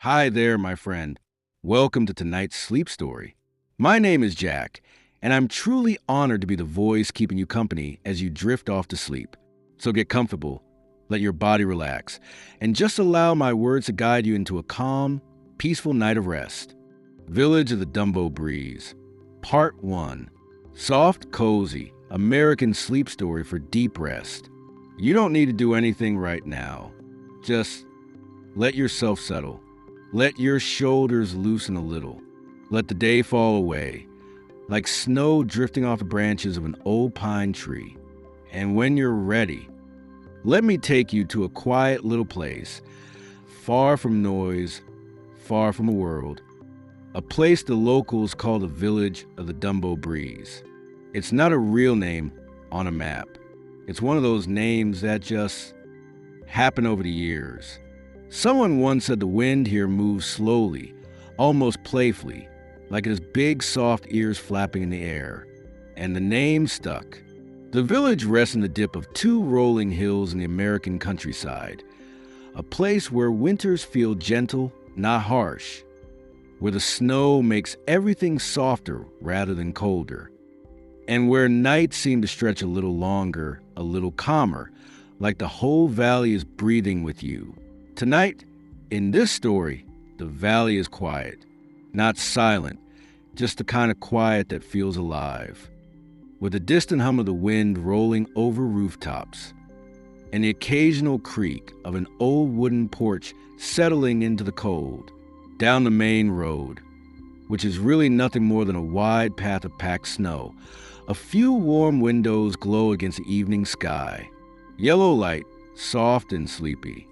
Hi there, my friend. Welcome to tonight's sleep story. My name is Jack, and I'm truly honored to be the voice keeping you company as you drift off to sleep. So get comfortable, let your body relax, and just allow my words to guide you into a calm, peaceful night of rest. Village of the Dumbo Breeze, Part 1. Soft, cozy, American sleep story for deep rest. You don't need to do anything right now. Just let yourself settle. Let your shoulders loosen a little. Let the day fall away, like snow drifting off the branches of an old pine tree. And when you're ready, let me take you to a quiet little place, far from noise, far from the world, a place the locals call the village of the Dumbo Breeze. It's not a real name on a map. It's one of those names that just happen over the years. Someone once said the wind here moves slowly, almost playfully, like it has big, soft ears flapping in the air. And the name stuck. The village rests in the dip of two rolling hills in the American countryside, a place where winters feel gentle, not harsh, where the snow makes everything softer rather than colder, and where nights seem to stretch a little longer, a little calmer, like the whole valley is breathing with you. Tonight, in this story, the valley is quiet, not silent, just the kind of quiet that feels alive, with the distant hum of the wind rolling over rooftops, and the occasional creak of an old wooden porch settling into the cold, down the main road, which is really nothing more than a wide path of packed snow. A few warm windows glow against the evening sky. Yellow light, soft and sleepy.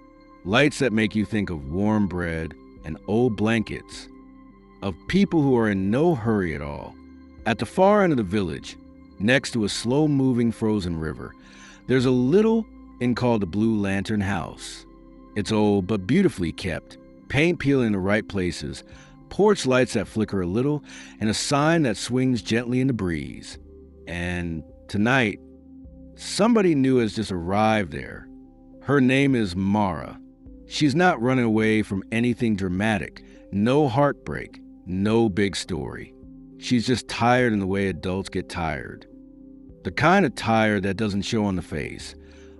Lights that make you think of warm bread and old blankets, of people who are in no hurry at all. At the far end of the village, next to a slow-moving frozen river, there's a little inn called the Blue Lantern House. It's old but beautifully kept, paint peeling in the right places, porch lights that flicker a little, and a sign that swings gently in the breeze. And tonight, somebody new has just arrived there. Her name is Mara. She's not running away from anything dramatic, no heartbreak, no big story. She's just tired in the way adults get tired. The kind of tired that doesn't show on the face,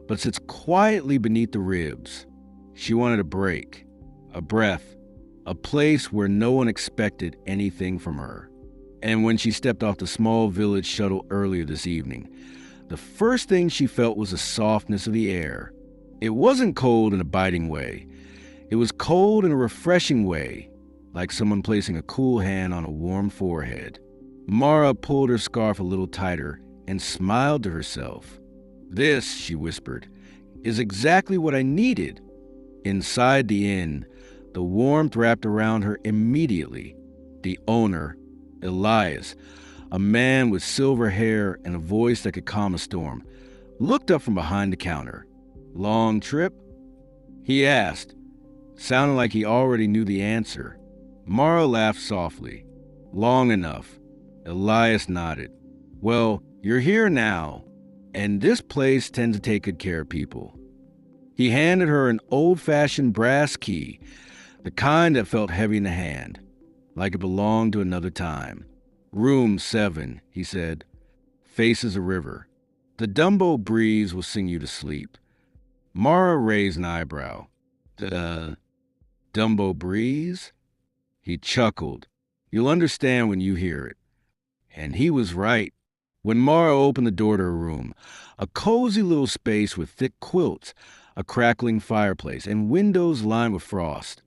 but sits quietly beneath the ribs. She wanted a break, a breath, a place where no one expected anything from her. And when she stepped off the small village shuttle earlier this evening, the first thing she felt was the softness of the air. It wasn't cold in a biting way. It was cold in a refreshing way, like someone placing a cool hand on a warm forehead. Mara pulled her scarf a little tighter and smiled to herself. "This," she whispered, "is exactly what I needed." Inside the inn, the warmth wrapped around her immediately. The owner, Elias, a man with silver hair and a voice that could calm a storm, looked up from behind the counter. "Long trip?" he asked, sounding like he already knew the answer. Mara laughed softly. "Long enough." Elias nodded. "Well, you're here now, and this place tends to take good care of people." He handed her an old-fashioned brass key, the kind that felt heavy in the hand, like it belonged to another time. "Room 7, he said. "Faces a river. The Dumbo Breeze will sing you to sleep." Mara raised an eyebrow. "The Dumbo Breeze?" He chuckled. "You'll understand when you hear it." And he was right. When Mara opened the door to her room, a cozy little space with thick quilts, a crackling fireplace, and windows lined with frost,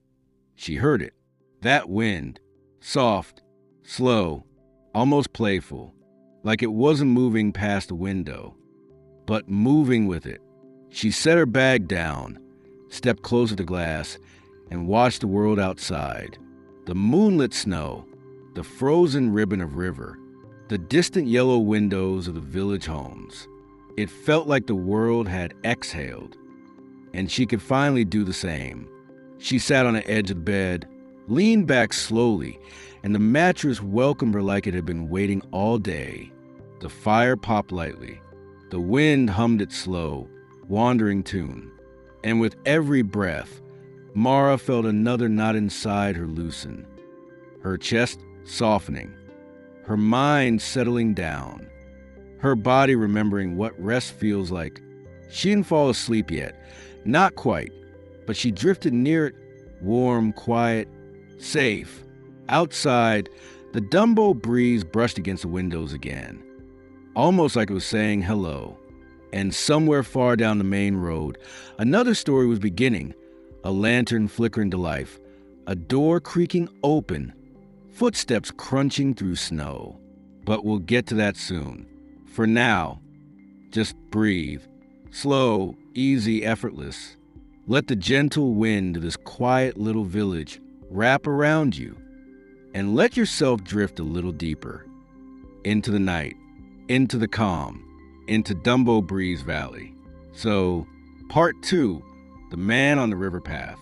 she heard it. That wind. Soft, slow, almost playful, like it wasn't moving past the window, but moving with it. She set her bag down, stepped closer to the glass, and watched the world outside. The moonlit snow, the frozen ribbon of river, the distant yellow windows of the village homes. It felt like the world had exhaled, and she could finally do the same. She sat on the edge of the bed, leaned back slowly, and the mattress welcomed her like it had been waiting all day. The fire popped lightly. The wind hummed its slow, wandering tune. And with every breath, Mara felt another knot inside her loosen, her chest softening, her mind settling down, her body remembering what rest feels like. She didn't fall asleep yet, not quite, but she drifted near it, warm, quiet, safe. Outside, the Dumbo Breeze brushed against the windows again, almost like it was saying hello. And somewhere far down the main road, another story was beginning, a lantern flickering to life, a door creaking open, footsteps crunching through snow. But we'll get to that soon. For now, just breathe. Slow, easy, effortless. Let the gentle wind of this quiet little village wrap around you, and let yourself drift a little deeper into the night, into the calm, into Dumbo Breeze Valley. So, part 2, the man on the river path.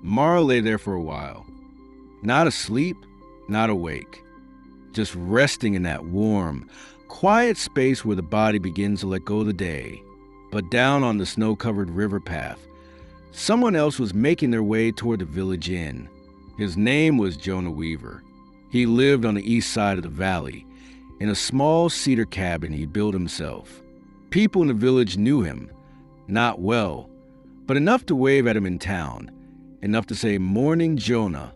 Mara lay there for a while, not asleep, not awake, just resting in that warm, quiet space where the body begins to let go of the day. But down on the snow-covered river path, someone else was making their way toward the village inn. His name was Jonah Weaver. He lived on the east side of the valley, in a small cedar cabin he built himself. People in the village knew him, not well, but enough to wave at him in town, enough to say "Morning, Jonah"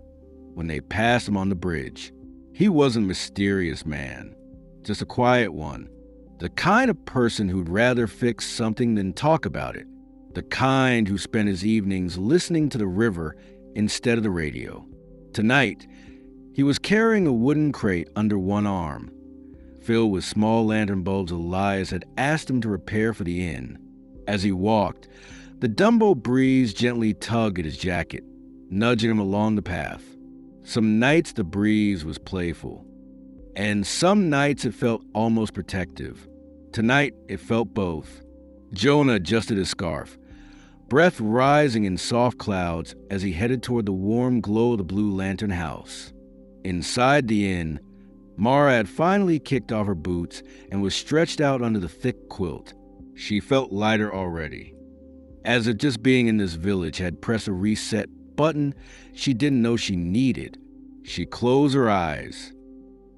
when they passed him on the bridge. He wasn't a mysterious man, just a quiet one, the kind of person who'd rather fix something than talk about it, the kind who spent his evenings listening to the river instead of the radio. Tonight, he was carrying a wooden crate under one arm, filled with small lantern bulbs Elias had asked him to repair for the inn. As he walked, the Dumbo Breeze gently tugged at his jacket, nudging him along the path. Some nights the breeze was playful, and some nights it felt almost protective. Tonight, it felt both. Jonah adjusted his scarf, breath rising in soft clouds as he headed toward the warm glow of the blue lantern house. Inside the inn, Mara had finally kicked off her boots and was stretched out under the thick quilt. She felt lighter already, as if just being in this village had pressed a reset button she didn't know she needed. She closed her eyes,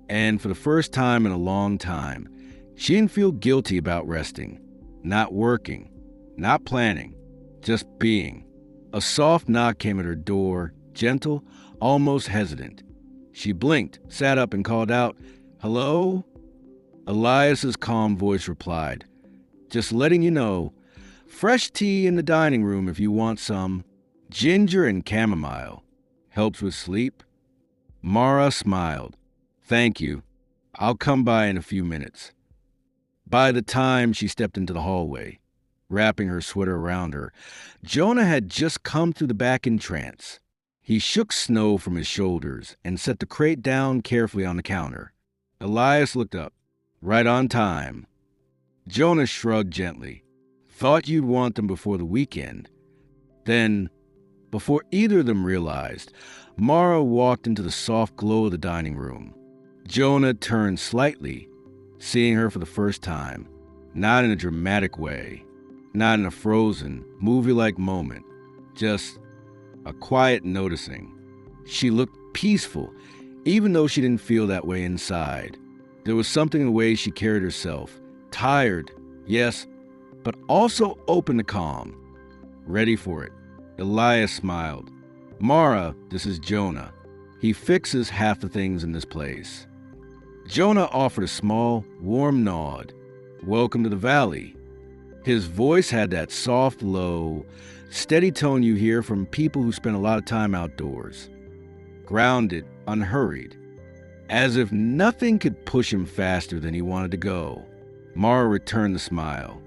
and for the first time in a long time, she didn't feel guilty about resting, not working, not planning, just being. A soft knock came at her door, gentle, almost hesitant. She blinked, sat up, and called out, "Hello?" Elias's calm voice replied, "Just letting you know, fresh tea in the dining room if you want some. Ginger and chamomile. Helps with sleep." Mara smiled. "Thank you. I'll come by in a few minutes." By the time she stepped into the hallway, wrapping her sweater around her, Jonah had just come through the back entrance. He shook snow from his shoulders and set the crate down carefully on the counter. Elias looked up. "Right on time." Jonah shrugged gently. "Thought you'd want them before the weekend." Then, before either of them realized, Mara walked into the soft glow of the dining room. Jonah turned slightly, seeing her for the first time, not in a dramatic way, not in a frozen, movie-like moment, just a quiet noticing. She looked peaceful, even though she didn't feel that way inside. There was something in the way she carried herself, tired, yes, but also open to calm, ready for it. Elias smiled. "Mara, this is Jonah. He fixes half the things in this place." Jonah offered a small, warm nod. "Welcome to the valley." His voice had that soft, low, steady tone you hear from people who spend a lot of time outdoors. Grounded, unhurried, as if nothing could push him faster than he wanted to go. Mara returned the smile.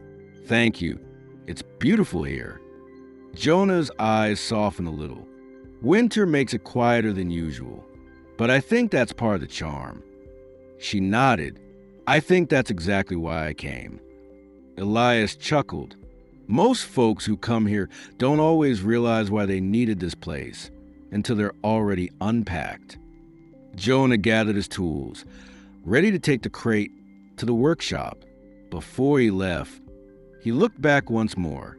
"Thank you. It's beautiful here." Jonah's eyes softened a little. "Winter makes it quieter than usual, but I think that's part of the charm." She nodded. "I think that's exactly why I came." Elias chuckled. "Most folks who come here don't always realize why they needed this place until they're already unpacked." Jonah gathered his tools, ready to take the crate to the workshop. Before he left, he looked back once more.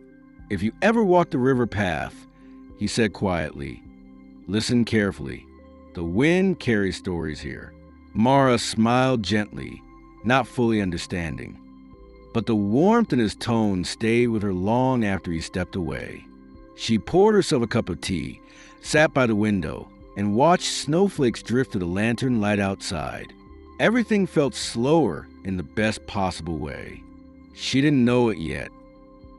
If you ever walk the river path, he said quietly. Listen carefully. The wind carries stories here. Mara smiled gently, not fully understanding. But the warmth in his tone stayed with her long after he stepped away. She poured herself a cup of tea, sat by the window, and watched snowflakes drift to the lantern light outside. Everything felt slower in the best possible way. She didn't know it yet,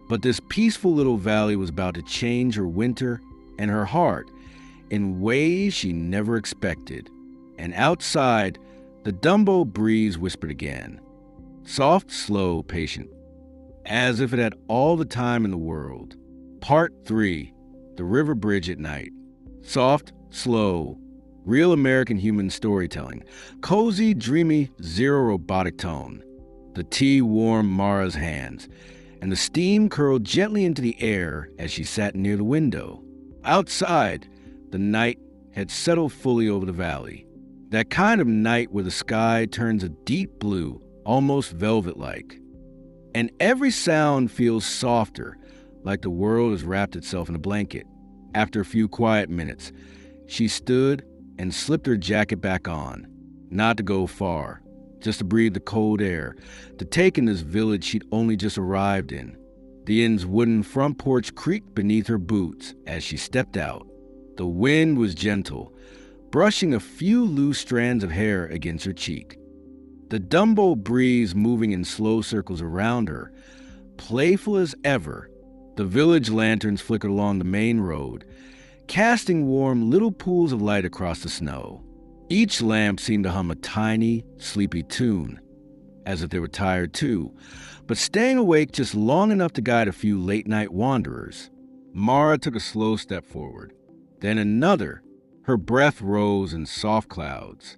but this peaceful little valley was about to change her winter and her heart in ways she never expected. And outside, the Dumbo Breeze whispered again. Soft, slow, patient, as if it had all the time in the world. Part 3, The River Bridge at Night. Soft, slow, real American human storytelling. Cozy, dreamy, zero robotic tone. The tea warmed Mara's hands, and the steam curled gently into the air as she sat near the window. Outside, the night had settled fully over the valley. That kind of night where the sky turns a deep blue, almost velvet-like. And every sound feels softer, like the world has wrapped itself in a blanket. After a few quiet minutes, she stood and slipped her jacket back on, not to go far, just to breathe the cold air, to take in this village she'd only just arrived in. The inn's wooden front porch creaked beneath her boots as she stepped out. The wind was gentle, brushing a few loose strands of hair against her cheek. The Dumbo Breeze moving in slow circles around her, playful as ever. The village lanterns flickered along the main road, casting warm little pools of light across the snow. Each lamp seemed to hum a tiny, sleepy tune, as if they were tired too, but staying awake just long enough to guide a few late-night wanderers. Mara took a slow step forward, then another. Her breath rose in soft clouds.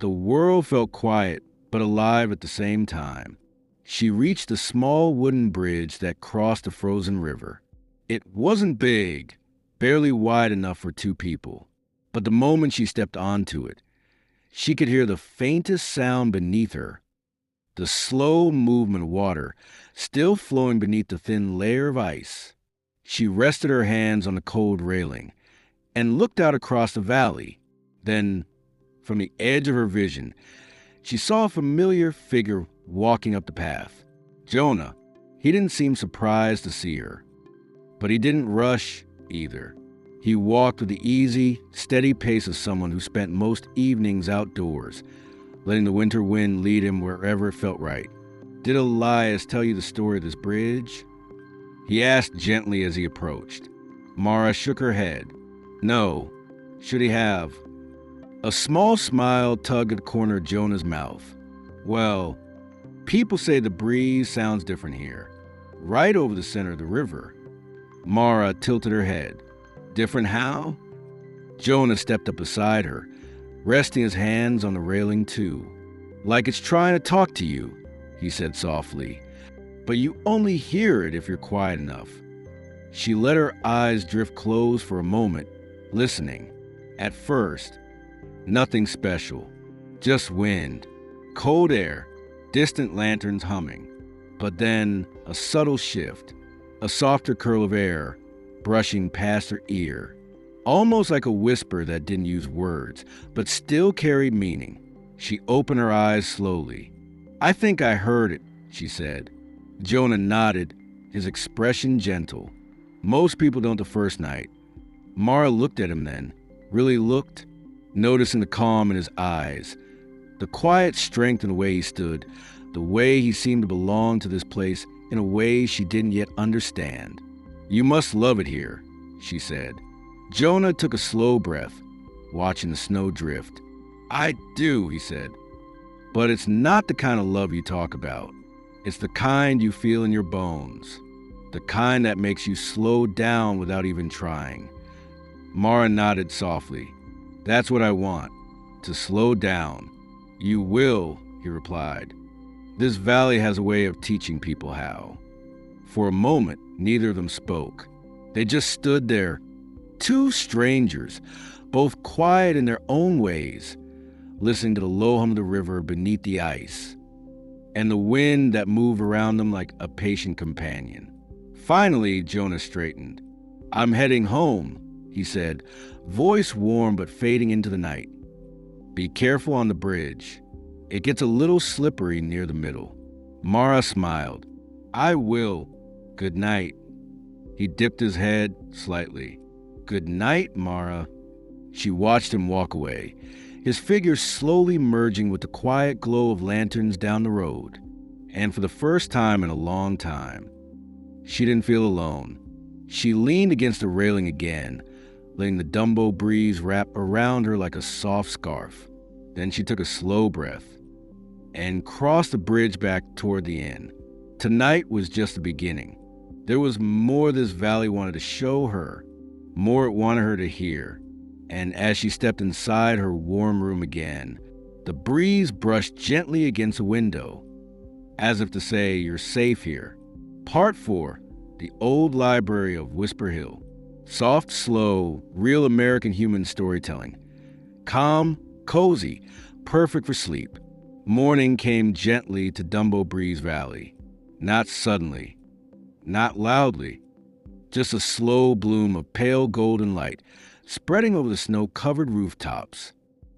The world felt quiet, but alive at the same time. She reached a small wooden bridge that crossed a frozen river. It wasn't big, barely wide enough for two people, but the moment she stepped onto it, she could hear the faintest sound beneath her, the slow movement of water still flowing beneath the thin layer of ice. She rested her hands on the cold railing and looked out across the valley. Then, from the edge of her vision, she saw a familiar figure walking up the path. Jonah. He didn't seem surprised to see her, but he didn't rush either. He walked with the easy, steady pace of someone who spent most evenings outdoors, letting the winter wind lead him wherever it felt right. Did Elias tell you the story of this bridge? He asked gently as he approached. Mara shook her head. No. Should he have? A small smile tugged at the corner of Jonah's mouth. Well, people say the breeze sounds different here, right over the center of the river. Mara tilted her head. Different how? Jonah stepped up beside her, resting his hands on the railing too. Like it's trying to talk to you, he said softly, but you only hear it if you're quiet enough. She let her eyes drift closed for a moment, listening. At first, nothing special, just wind, cold air, distant lanterns humming. But then a subtle shift, a softer curl of air brushing past her ear, almost like a whisper that didn't use words, but still carried meaning. She opened her eyes slowly. I think I heard it, she said. Jonah nodded, his expression gentle. Most people don't the first night. Mara looked at him then, really looked, noticing the calm in his eyes, the quiet strength in the way he stood, the way he seemed to belong to this place in a way she didn't yet understand. You must love it here, she said. Jonah took a slow breath, watching the snow drift. I do, he said. But it's not the kind of love you talk about. It's the kind you feel in your bones. The kind that makes you slow down without even trying. Mara nodded softly. That's what I want, to slow down. You will, he replied. This valley has a way of teaching people how. For a moment, neither of them spoke. They just stood there, two strangers, both quiet in their own ways, listening to the low hum of the river beneath the ice, and the wind that moved around them like a patient companion. Finally, Jonah straightened. I'm heading home, he said, voice warm but fading into the night. Be careful on the bridge. It gets a little slippery near the middle. Mara smiled. I will. Good night. He dipped his head slightly. Good night, Mara. She watched him walk away, his figure slowly merging with the quiet glow of lanterns down the road. And for the first time in a long time, she didn't feel alone. She leaned against the railing again, letting the Dumbo Breeze wrap around her like a soft scarf. Then she took a slow breath and crossed the bridge back toward the inn. Tonight was just the beginning. There was more this valley wanted to show her, more it wanted her to hear. And as she stepped inside her warm room again, the breeze brushed gently against a window, as if to say, you're safe here. Part 4, the old library of Whisper Hill. Soft, slow, real American human storytelling. Calm, cozy, perfect for sleep. Morning came gently to Dumbo Breeze Valley. Not suddenly, not loudly, just a slow bloom of pale golden light spreading over the snow-covered rooftops.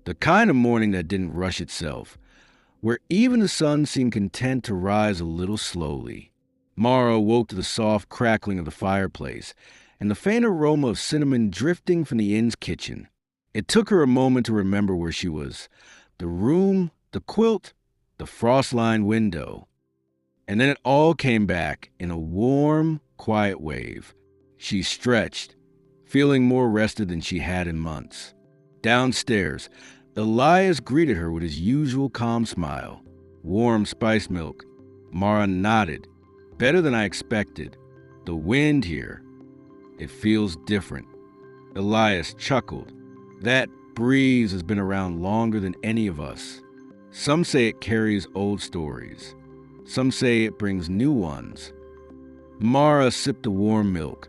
The kind of morning that didn't rush itself, where even the sun seemed content to rise a little slowly. Mara woke to the soft crackling of the fireplace and the faint aroma of cinnamon drifting from the inn's kitchen. It took her a moment to remember where she was. The room, the quilt, the frost-lined window. And then it all came back in a warm, quiet wave. She stretched, feeling more rested than she had in months. Downstairs, Elias greeted her with his usual calm smile. Warm spiced milk. Mara nodded. Better than I expected. The wind here, it feels different. Elias chuckled. That breeze has been around longer than any of us. Some say it carries old stories. Some say it brings new ones. Mara sipped the warm milk,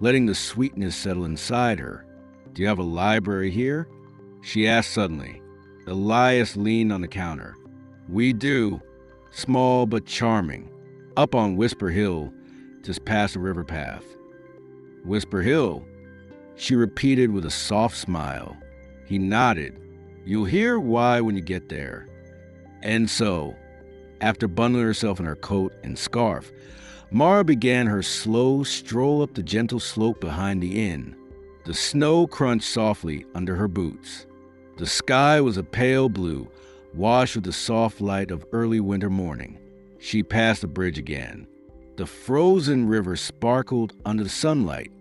letting the sweetness settle inside her. Do you have a library here? She asked suddenly. Elias leaned on the counter. We do. Small but charming. Up on Whisper Hill, just past the river path. Whisper Hill, she repeated with a soft smile. He nodded. You'll hear why when you get there. And so, after bundling herself in her coat and scarf, Mara began her slow stroll up the gentle slope behind the inn. The snow crunched softly under her boots. The sky was a pale blue, washed with the soft light of early winter morning. She passed the bridge again. The frozen river sparkled under the sunlight.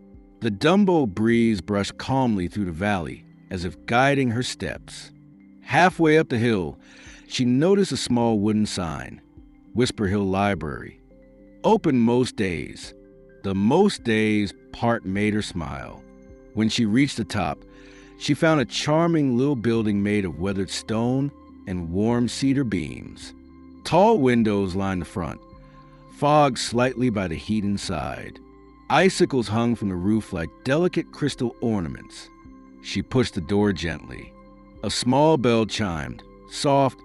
The Dumbo Breeze brushed calmly through the valley, as if guiding her steps. Halfway up the hill, she noticed a small wooden sign, Whisper Hill Library. Open most days. The most days part made her smile. When she reached the top, she found a charming little building made of weathered stone and warm cedar beams. Tall windows lined the front, fogged slightly by the heat inside. Icicles hung from the roof like delicate crystal ornaments. She pushed the door gently. A small bell chimed, soft,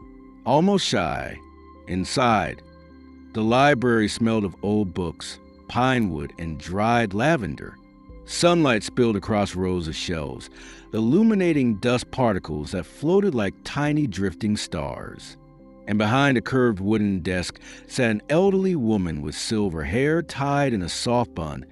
almost shy. Inside, the library smelled of old books, pine wood, and dried lavender. Sunlight spilled across rows of shelves, illuminating dust particles that floated like tiny drifting stars. And behind a curved wooden desk sat an elderly woman with silver hair tied in a soft bun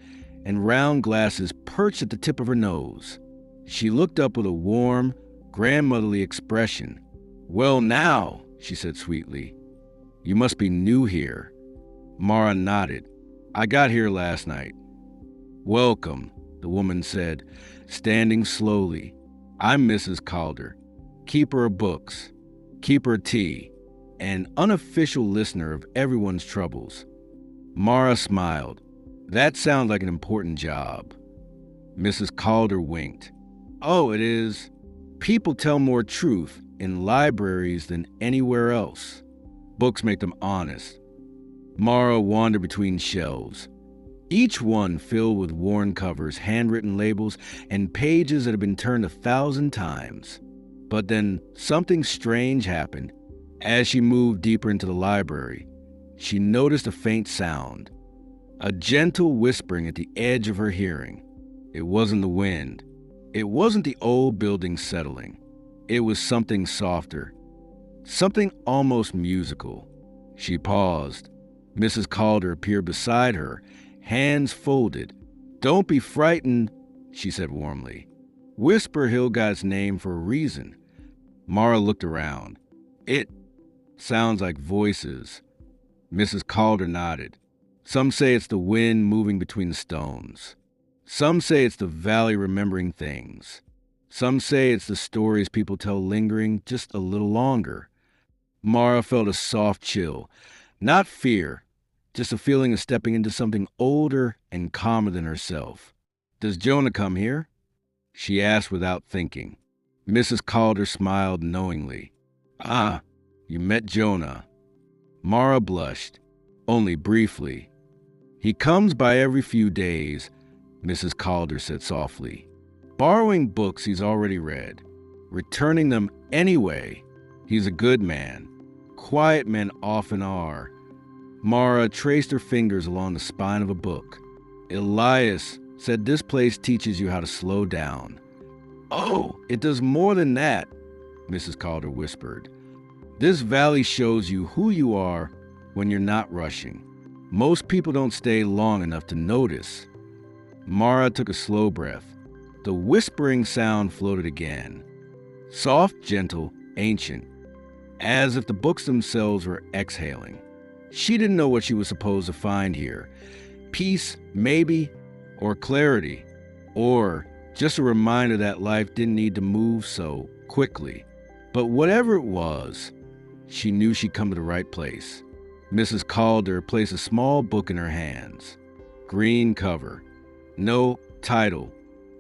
and round glasses perched at the tip of her nose. She looked up with a warm, grandmotherly expression. Well now, she said sweetly, you must be new here. Mara nodded. I got here last night. Welcome, the woman said, standing slowly. I'm Mrs. Calder, keeper of books, keeper of tea, an unofficial listener of everyone's troubles. Mara smiled. That sounds like an important job. Mrs. Calder winked. Oh, it is. People tell more truth in libraries than anywhere else. Books make them honest. Mara wandered between shelves, each one filled with worn covers, handwritten labels, and pages that had been turned 1,000 times. But then something strange happened. As she moved deeper into the library, she noticed a faint sound, a gentle whispering at the edge of her hearing. It wasn't the wind. It wasn't the old building settling. It was something softer, something almost musical. She paused. Mrs. Calder appeared beside her, hands folded. "Don't be frightened," she said warmly. "Whisper Hill got its name for a reason." Mara looked around. "It sounds like voices." Mrs. Calder nodded. "Some say it's the wind moving between the stones. Some say it's the valley remembering things. Some say it's the stories people tell lingering just a little longer." Mara felt a soft chill. Not fear, just a feeling of stepping into something older and calmer than herself. "Does Jonah come here?" she asked without thinking. Mrs. Calder smiled knowingly. "Ah, you met Jonah." Mara blushed, only briefly. "He comes by every few days," Mrs. Calder said softly, "borrowing books he's already read, returning them anyway. He's a good man. Quiet men often are." Mara traced her fingers along the spine of a book. "Elias said this place teaches you how to slow down." "Oh, it does more than that," Mrs. Calder whispered. "This valley shows you who you are when you're not rushing. Most people don't stay long enough to notice." Mara took a slow breath. The whispering sound floated again. Soft, gentle, ancient, as if the books themselves were exhaling. She didn't know what she was supposed to find here. Peace, maybe, or clarity, or just a reminder that life didn't need to move so quickly. But whatever it was, she knew she'd come to the right place. Mrs. Calder placed a small book in her hands. Green cover. No title.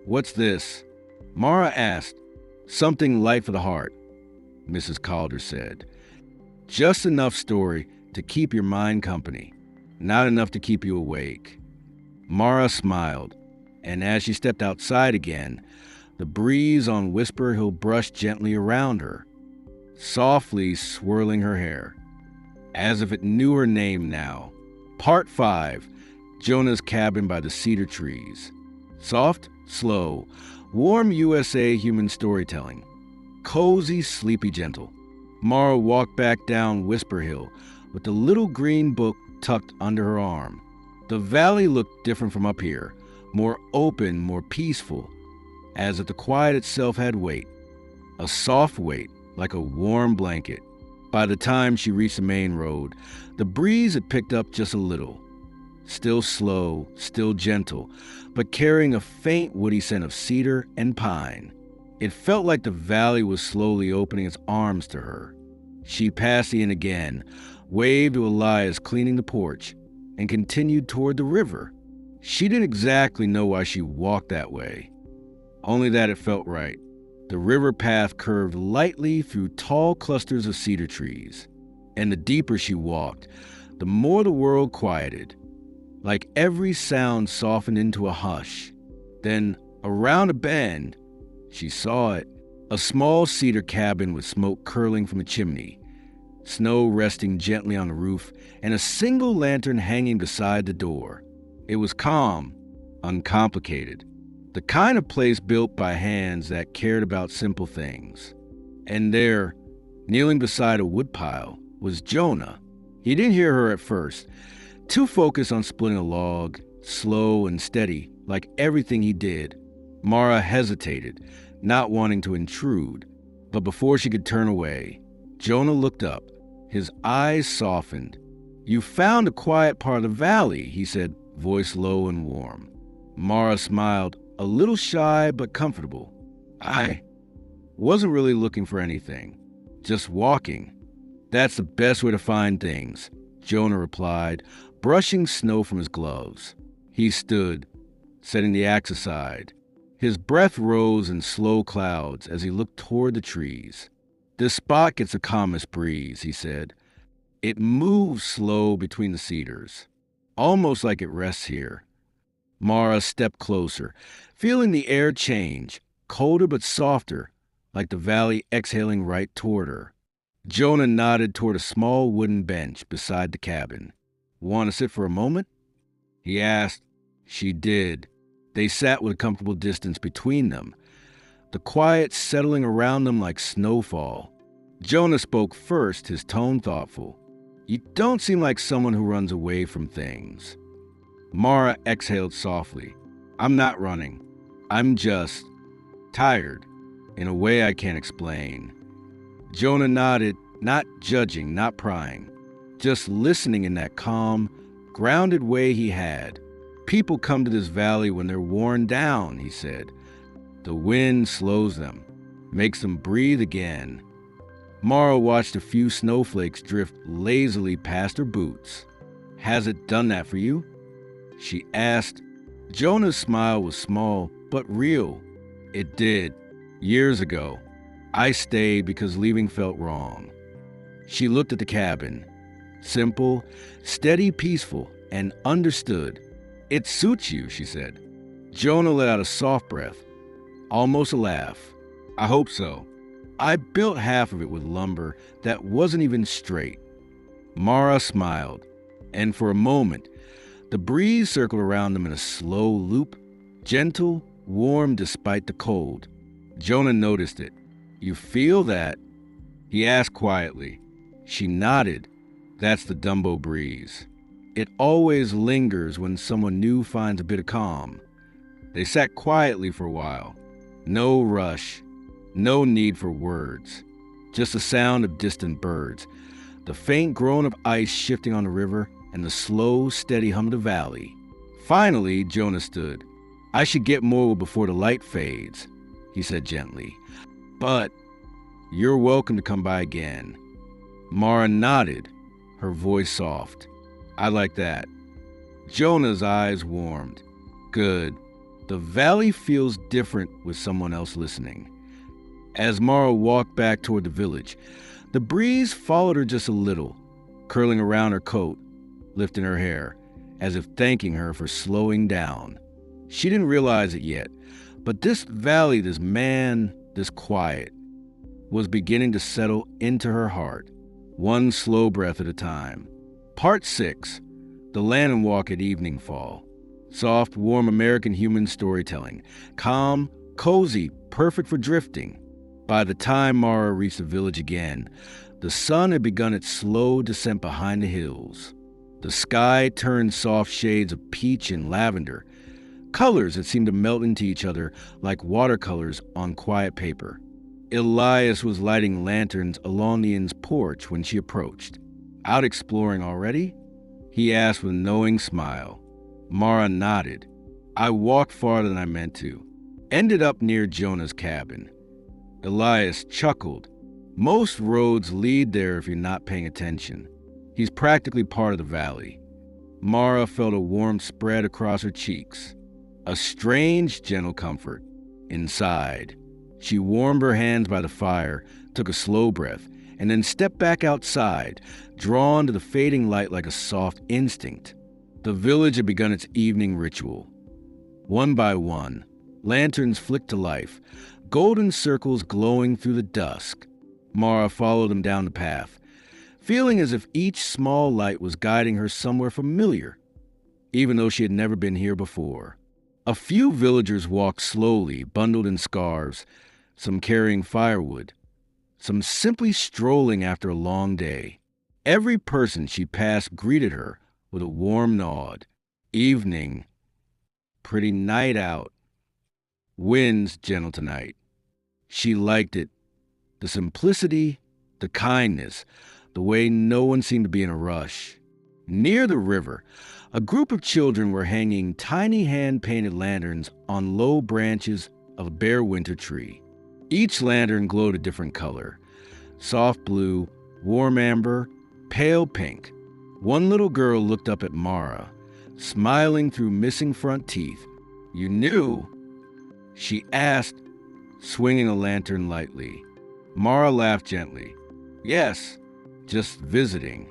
"What's this?" Mara asked. "Something light for the heart," Mrs. Calder said. "Just enough story to keep your mind company, not enough to keep you awake." Mara smiled, and as she stepped outside again, the breeze on Whisper Hill brushed gently around her, softly swirling her hair, as if it knew her name now. Part 5. Jonah's Cabin by the Cedar Trees. Soft, slow, warm USA human storytelling. Cozy, sleepy, gentle. Mara walked back down Whisper Hill with the little green book tucked under her arm. The valley looked different from up here, more open, more peaceful, as if the quiet itself had weight, a soft weight, like a warm blanket. By the time she reached the main road, the breeze had picked up just a little. Still slow, still gentle, but carrying a faint woody scent of cedar and pine. It felt like the valley was slowly opening its arms to her. She passed the inn again, waved to Elias cleaning the porch, and continued toward the river. She didn't exactly know why she walked that way, only that it felt right. The river path curved lightly through tall clusters of cedar trees, and the deeper she walked, the more the world quieted, like every sound softened into a hush. Then, around a bend, she saw it, a small cedar cabin with smoke curling from a chimney, snow resting gently on the roof, and a single lantern hanging beside the door. It was calm, uncomplicated, the kind of place built by hands that cared about simple things. And there, kneeling beside a woodpile, was Jonah. He didn't hear her at first, too focused on splitting a log, slow and steady, like everything he did. Mara hesitated, not wanting to intrude, but before she could turn away, Jonah looked up. His eyes softened. "You found a quiet part of the valley," he said, voice low and warm. Mara smiled, a little shy but comfortable. "I wasn't really looking for anything, just walking." "That's the best way to find things," Jonah replied, brushing snow from his gloves. He stood, setting the axe aside. His breath rose in slow clouds as he looked toward the trees. "This spot gets the calmest breeze," he said. "It moves slow between the cedars, almost like it rests here." Mara stepped closer, feeling the air change, colder but softer, like the valley exhaling right toward her. Jonah nodded toward a small wooden bench beside the cabin. "Want to sit for a moment?" he asked. She did. They sat with a comfortable distance between them. the quiet settling around them like snowfall. Jonah spoke first, his tone thoughtful. "You don't seem like someone who runs away from things." Mara exhaled softly. "I'm not running. I'm just tired, in a way I can't explain." Jonah nodded, not judging, not prying, just listening in that calm, grounded way he had. "People come to this valley when they're worn down," he said. "The wind slows them, makes them breathe again." Mara watched a few snowflakes drift lazily past her boots. "Has it done that for you?" she asked. Jonah's smile was small, but real. "It did. Years ago. I stayed because leaving felt wrong." She looked at the cabin. Simple, steady, peaceful, and understood. "It suits you," she said. Jonah let out a soft breath, almost a laugh. "I hope so. I built half of it with lumber that wasn't even straight." Mara smiled, and for a moment, the breeze circled around them in a slow loop, gentle, warm despite the cold. Jonah noticed it. "You feel that?" he asked quietly. She nodded. "That's the Dumbo Breeze. It always lingers when someone new finds a bit of calm." They sat quietly for a while. No rush, no need for words. Just the sound of distant birds, the faint groan of ice shifting on the river, and the slow, steady hum of the valley. Finally, Jonah stood. "I should get more before the light fades," he said gently. "But you're welcome to come by again." Mara nodded, her voice soft. "I like that." Jonah's eyes warmed. "Good. The valley feels different with someone else listening." As Mara walked back toward the village, the breeze followed her just a little, curling around her coat, lifting her hair, as if thanking her for slowing down. She didn't realize it yet, but this valley, this man, this quiet, was beginning to settle into her heart, one slow breath at a time. Part 6. The Lantern Walk at Evening Fall. Soft, warm American human storytelling. Calm, cozy, perfect for drifting. By the time Mara reached the village again, the sun had begun its slow descent behind the hills. The sky turned soft shades of peach and lavender, colors that seemed to melt into each other like watercolors on quiet paper. Elias was lighting lanterns along the inn's porch when she approached. "Out exploring already?" he asked with a knowing smile. Mara nodded. "I walked farther than I meant to. Ended up near Jonah's cabin." Elias chuckled. "Most roads lead there if you're not paying attention. He's practically part of the valley." Mara felt a warmth spread across her cheeks. A strange, gentle comfort. Inside. She warmed her hands by the fire, took a slow breath, and then stepped back outside, drawn to the fading light like a soft instinct. The village had begun its evening ritual. One by one, lanterns flicked to life, golden circles glowing through the dusk. Mara followed them down the path, feeling as if each small light was guiding her somewhere familiar, even though she had never been here before. A few villagers walked slowly, bundled in scarves, some carrying firewood, some simply strolling after a long day. Every person she passed greeted her with a warm nod. "Evening. Pretty night out. Wind's gentle tonight." She liked it. The simplicity, the kindness, the way no one seemed to be in a rush. Near the river, a group of children were hanging tiny hand-painted lanterns on low branches of a bare winter tree. Each lantern glowed a different color: soft blue, warm amber, pale pink. One little girl looked up at Mara, smiling through missing front teeth. "You knew?" she asked, swinging a lantern lightly. Mara laughed gently. "Yes, just visiting."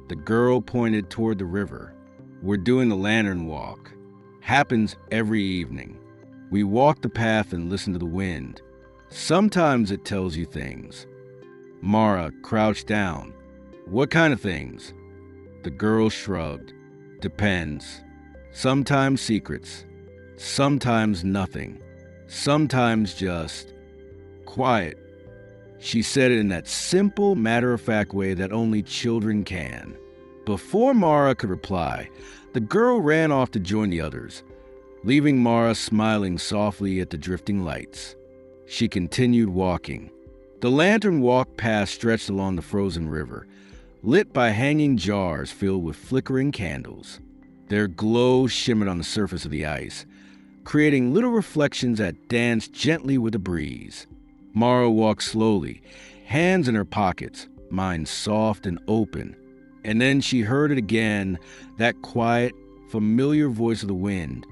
The girl pointed toward the river. "We're doing the lantern walk. Happens every evening. We walk the path and listen to the wind. Sometimes it tells you things." Mara crouched down. "What kind of things?" The girl shrugged. "Depends. Sometimes secrets. Sometimes nothing. Sometimes just quiet. She said it in that simple, matter-of-fact way that only children can. Before Mara could reply, the girl ran off to join the others, leaving Mara smiling softly at the drifting lights. She continued walking. The lantern walk path stretched along the frozen river, lit by hanging jars filled with flickering candles. Their glow shimmered on the surface of the ice, creating little reflections that danced gently with the breeze. Mara walked slowly, hands in her pockets, mind soft and open. And then she heard it again, that quiet, familiar voice of the wind.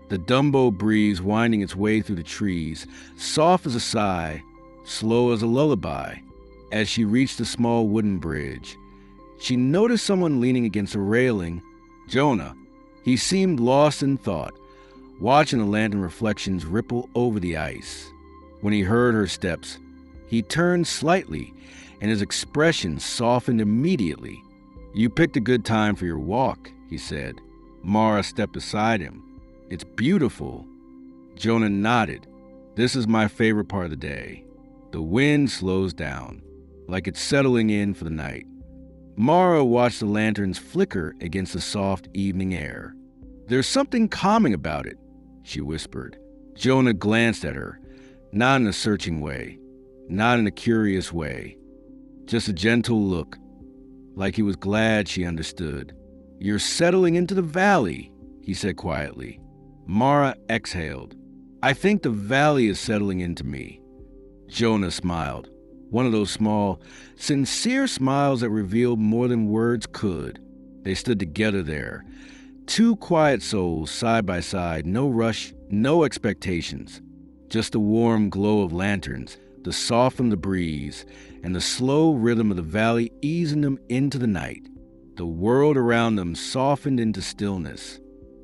The Dumbo Breeze winding its way through the trees, soft as a sigh, slow as a lullaby. As she reached the small wooden bridge, she noticed someone leaning against a railing. Jonah. He seemed lost in thought, watching the lantern reflections ripple over the ice. When he heard her steps, he turned slightly, and his expression softened immediately. "You picked a good time for your walk," he said. Mara stepped beside him. "It's beautiful." Jonah nodded. "This is my favorite part of the day." The wind slows down, like it's settling in for the night. Mara watched the lanterns flicker against the soft evening air. "There's something calming about it," she whispered. Jonah glanced at her, not in a searching way, not in a curious way, just a gentle look, like he was glad she understood. "You're settling into the valley," he said quietly. Mara exhaled. "I think the valley is settling into me." Jonah smiled, one of those small, sincere smiles that revealed more than words could. They stood together there, two quiet souls side by side, no rush, no expectations. Just the warm glow of lanterns, the soft of the breeze, and the slow rhythm of the valley easing them into the night. The world around them softened into stillness,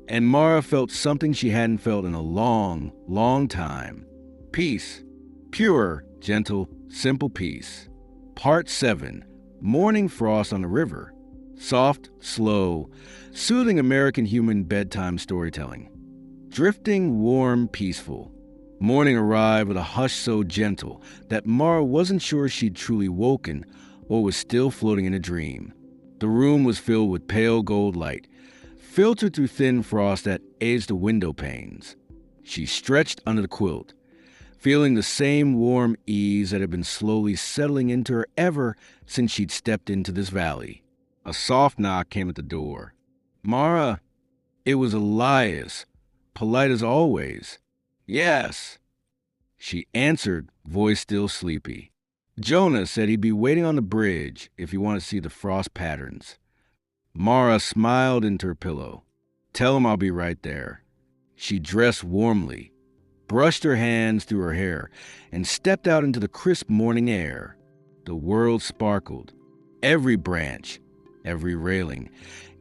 and Mara felt something she hadn't felt in a long, long time. Peace. Pure, gentle, simple peace. Part 7. Morning frost on the river. Soft, slow, soothing American human bedtime storytelling. Drifting, warm, peaceful. Morning arrived with a hush so gentle that Mara wasn't sure she'd truly woken or was still floating in a dream. The room was filled with pale gold light, filtered through thin frost that edged the window panes. She stretched under the quilt, feeling the same warm ease that had been slowly settling into her ever since she'd stepped into this valley. A soft knock came at the door. "Mara." It was Elias, polite as always. "Yes." She answered, voice still sleepy. "Jonah said he'd be waiting on the bridge if you want to see the frost patterns." Mara smiled into her pillow. "Tell him I'll be right there." She dressed warmly, brushed her hands through her hair, and stepped out into the crisp morning air. The world sparkled. Every branch, every railing,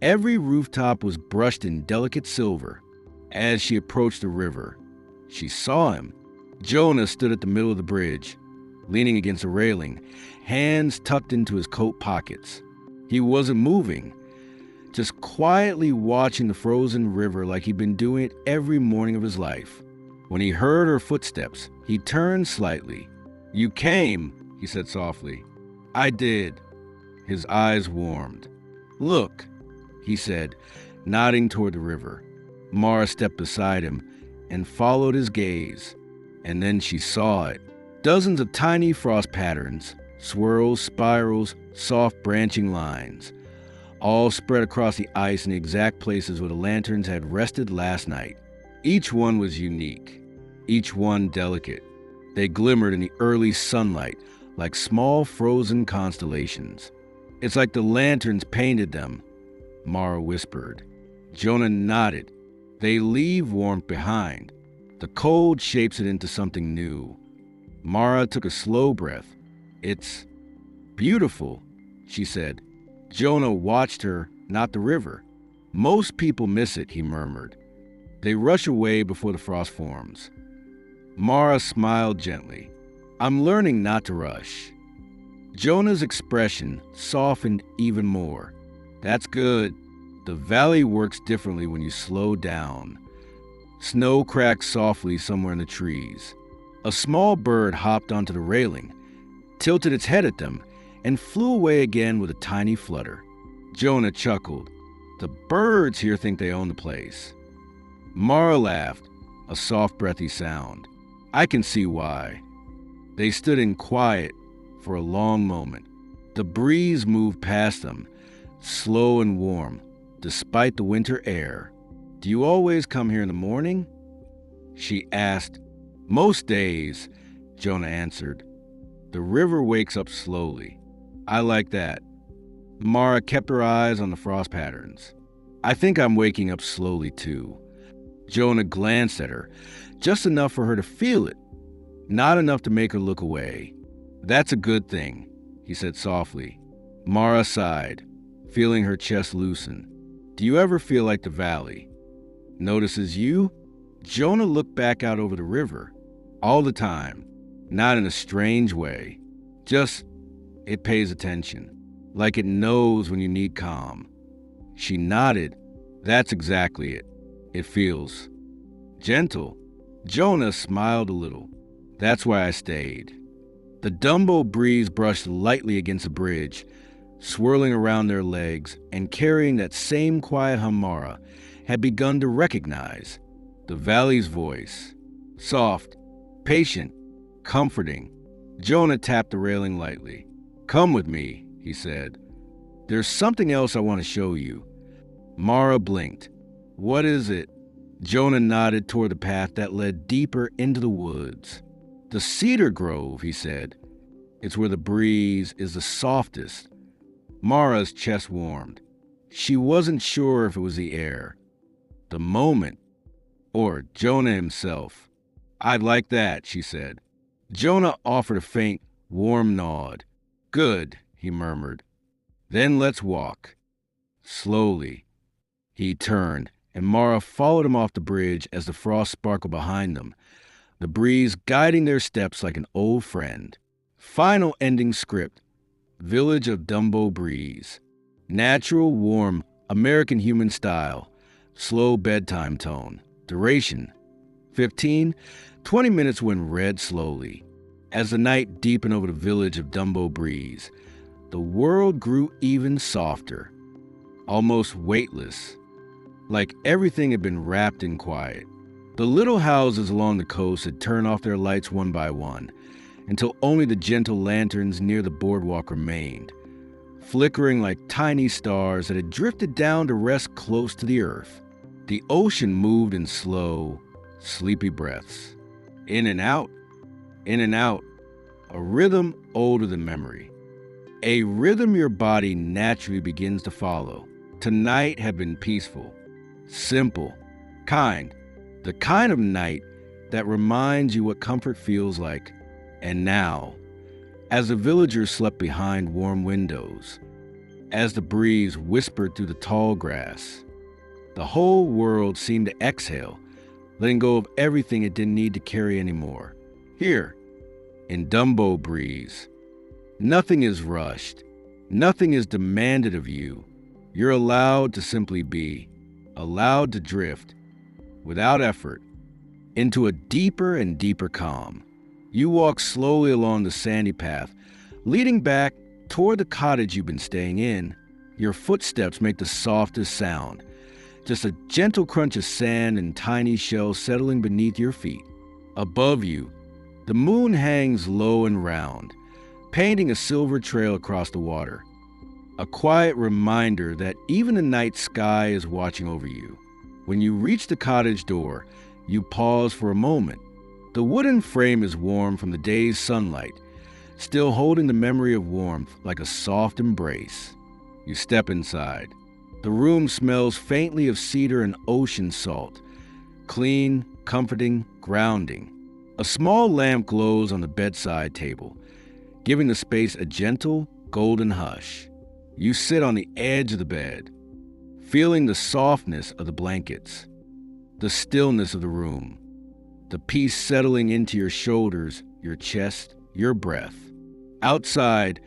every rooftop was brushed in delicate silver. As she approached the river, she saw him. Jonah stood at the middle of the bridge, leaning against a railing, hands tucked into his coat pockets. He wasn't moving, just quietly watching the frozen river like he'd been doing it every morning of his life. When he heard her footsteps, he turned slightly. "You came," he said softly. "I did." His eyes warmed. "Look," he said, nodding toward the river. Mara stepped beside him and followed his gaze. And then she saw it. Dozens of tiny frost patterns, swirls, spirals, soft branching lines, all spread across the ice in the exact places where the lanterns had rested last night. Each one was unique, each one delicate. They glimmered in the early sunlight like small frozen constellations. "It's like the lanterns painted them," Mara whispered. Jonah nodded. "They leave warmth behind. The cold shapes it into something new." Mara took a slow breath. "It's beautiful," she said. Jonah watched her, not the river. "Most people miss it," he murmured. "They rush away before the frost forms." Mara smiled gently. "I'm learning not to rush." Jonah's expression softened even more. "That's good. The valley works differently when you slow down." Snow cracked softly somewhere in the trees. A small bird hopped onto the railing, tilted its head at them, and flew away again with a tiny flutter. Jonah chuckled. The birds here think they own the place. Mara laughed, a soft, breathy sound. I can see why. They stood in quiet for a long moment. The breeze moved past them, slow and warm, despite the winter air. Do you always come here in the morning? She asked. Most days, Jonah answered. The river wakes up slowly. I like that. Mara kept her eyes on the frost patterns. I think I'm waking up slowly too. Jonah glanced at her, just enough for her to feel it, not enough to make her look away. That's a good thing, he said softly. Mara sighed, feeling her chest loosen. Do you ever feel like the valley notices you? Jonah looked back out over the river. All the time, not in a strange way. Just, it pays attention, like it knows when you need calm. She nodded. That's exactly it. It feels gentle. Jonah smiled a little. That's why I stayed. The Dumbo Breeze brushed lightly against the bridge, swirling around their legs and carrying that same quiet hum Mara had begun to recognize. The valley's voice. Soft, patient, comforting. Jonah tapped the railing lightly. Come with me, he said. There's something else I want to show you. Mara blinked. What is it? Jonah nodded toward the path that led deeper into the woods. The cedar grove, he said. It's where the breeze is the softest. Mara's chest warmed. She wasn't sure if it was the air, the moment, or Jonah himself. I'd like that, she said. Jonah offered a faint, warm nod. Good, he murmured. Then let's walk. Slowly. He turned, and Mara followed him off the bridge as the frost sparkled behind them, the breeze guiding their steps like an old friend. Final ending script. Village of Dumbo Breeze. Natural, warm, American human style. Slow bedtime tone. Duration. 15, 20 minutes when read slowly. As the night deepened over the village of Dumbo Breeze, the world grew even softer, almost weightless, like everything had been wrapped in quiet. The little houses along the coast had turned off their lights one by one, until only the gentle lanterns near the boardwalk remained, flickering like tiny stars that had drifted down to rest close to the earth. The ocean moved in slow, sleepy breaths. In and out, a rhythm older than memory. A rhythm your body naturally begins to follow. Tonight had been peaceful, simple, kind. The kind of night that reminds you what comfort feels like. And now, as the villagers slept behind warm windows, as the breeze whispered through the tall grass, the whole world seemed to exhale, letting go of everything it didn't need to carry anymore. Here, in Dumbo Breeze, nothing is rushed. Nothing is demanded of you. You're allowed to simply be, allowed to drift, without effort, into a deeper and deeper calm. You walk slowly along the sandy path, leading back toward the cottage you've been staying in. Your footsteps make the softest sound, just a gentle crunch of sand and tiny shells settling beneath your feet. Above you, the moon hangs low and round, painting a silver trail across the water. A quiet reminder that even the night sky is watching over you. When you reach the cottage door, you pause for a moment. The wooden frame is warm from the day's sunlight, still holding the memory of warmth like a soft embrace. You step inside. The room smells faintly of cedar and ocean salt. Clean, comforting, grounding. A small lamp glows on the bedside table, giving the space a gentle, golden hush. You sit on the edge of the bed, feeling the softness of the blankets, the stillness of the room, the peace settling into your shoulders, your chest, your breath. Outside,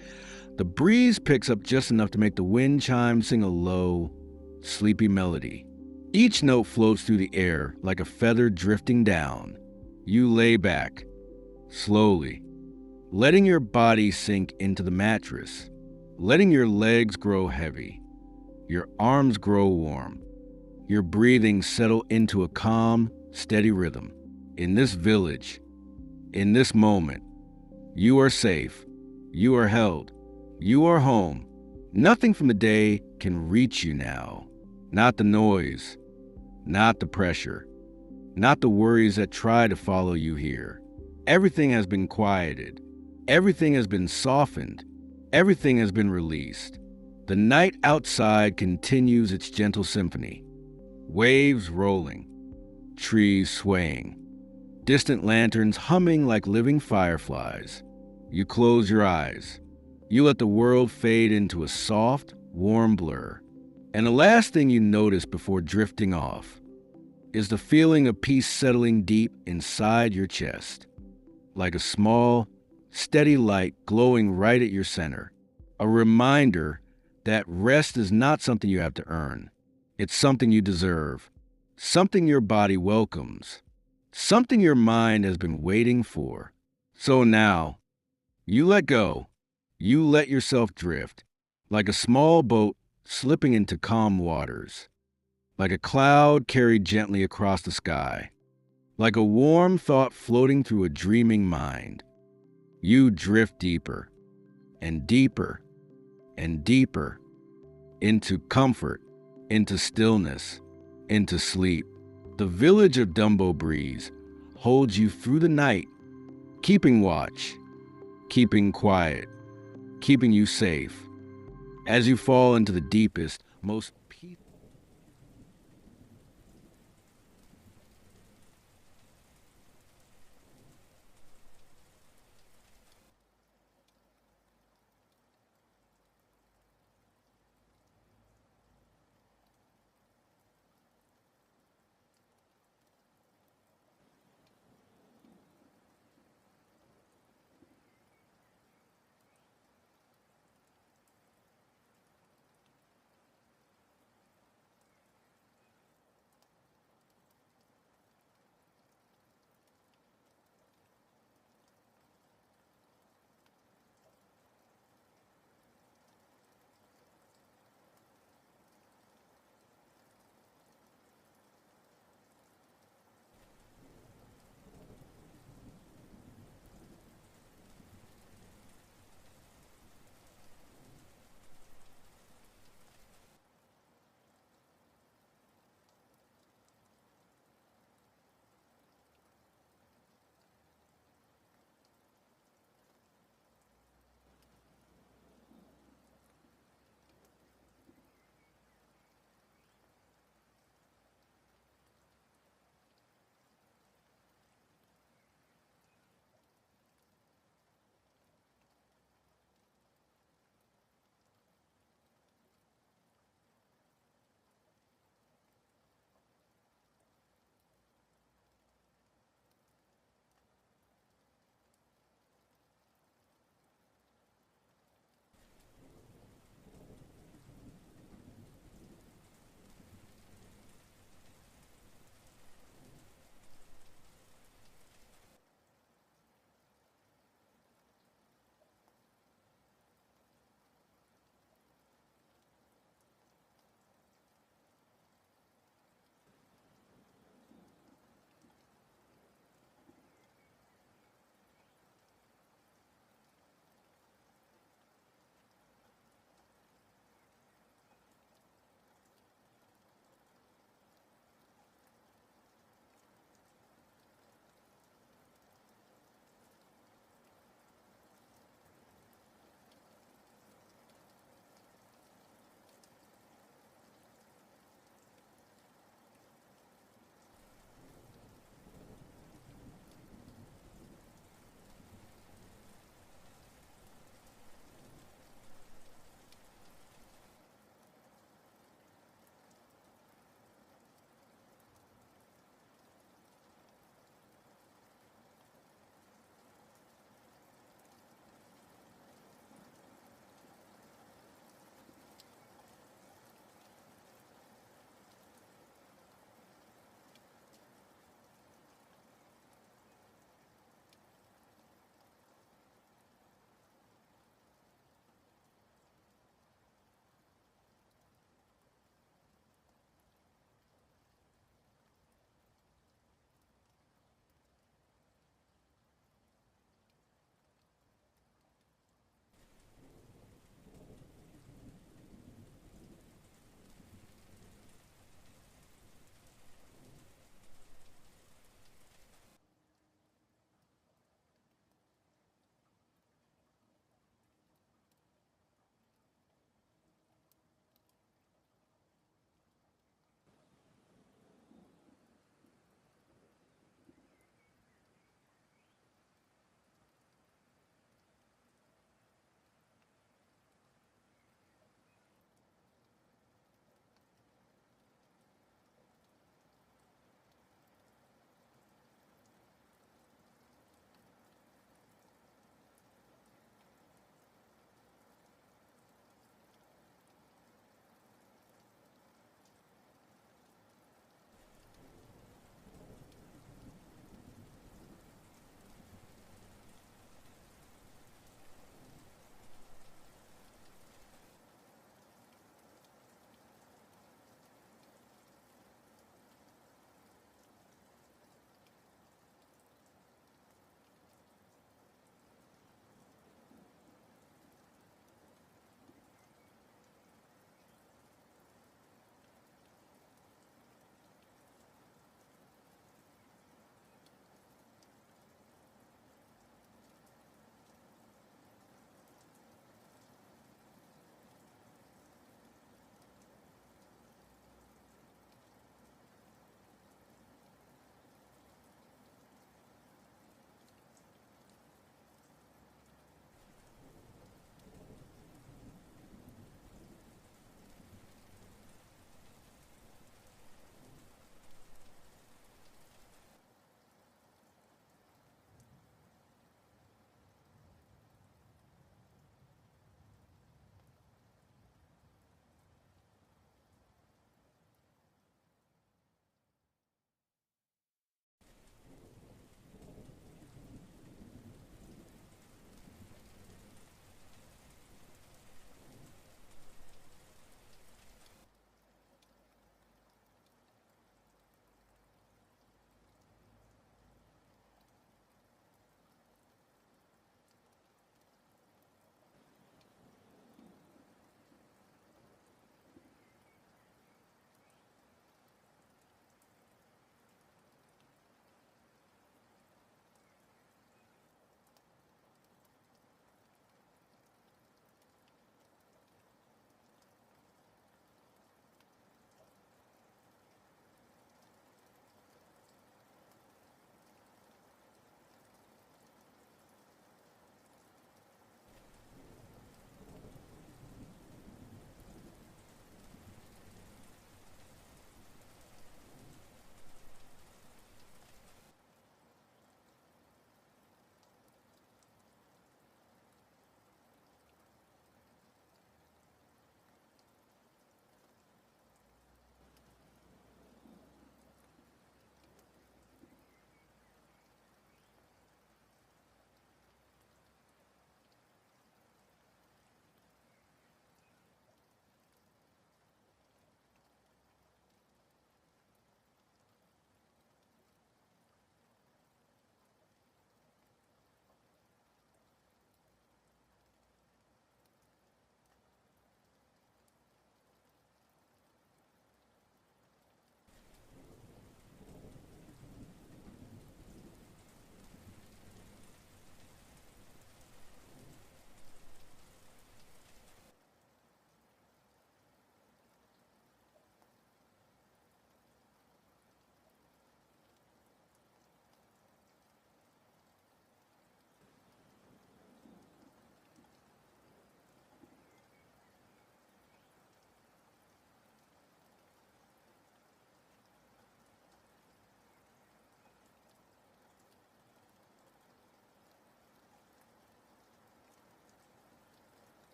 the breeze picks up just enough to make the wind chime sing a low, sleepy melody. Each note floats through the air like a feather drifting down. You lay back, slowly, letting your body sink into the mattress, letting your legs grow heavy, your arms grow warm, your breathing settle into a calm, steady rhythm. In this village, in this moment, you are safe, you are held, you are home. Nothing from the day can reach you now. Not the noise, not the pressure, not the worries that try to follow you here. Everything has been quieted. Everything has been softened. Everything has been released. The night outside continues its gentle symphony. Waves rolling, trees swaying, distant lanterns humming like living fireflies. You close your eyes. You let the world fade into a soft, warm blur. And the last thing you notice before drifting off is the feeling of peace settling deep inside your chest, like a small, steady light glowing right at your center. A reminder that rest is not something you have to earn. It's something you deserve, something your body welcomes, something your mind has been waiting for. So now, you let go. You let yourself drift, like a small boat slipping into calm waters, like a cloud carried gently across the sky, like a warm thought floating through a dreaming mind. You drift deeper and deeper and deeper into comfort, into stillness, into sleep. The village of Dumbo Breeze holds you through the night, keeping watch, keeping quiet, keeping you safe. As you fall into the deepest, most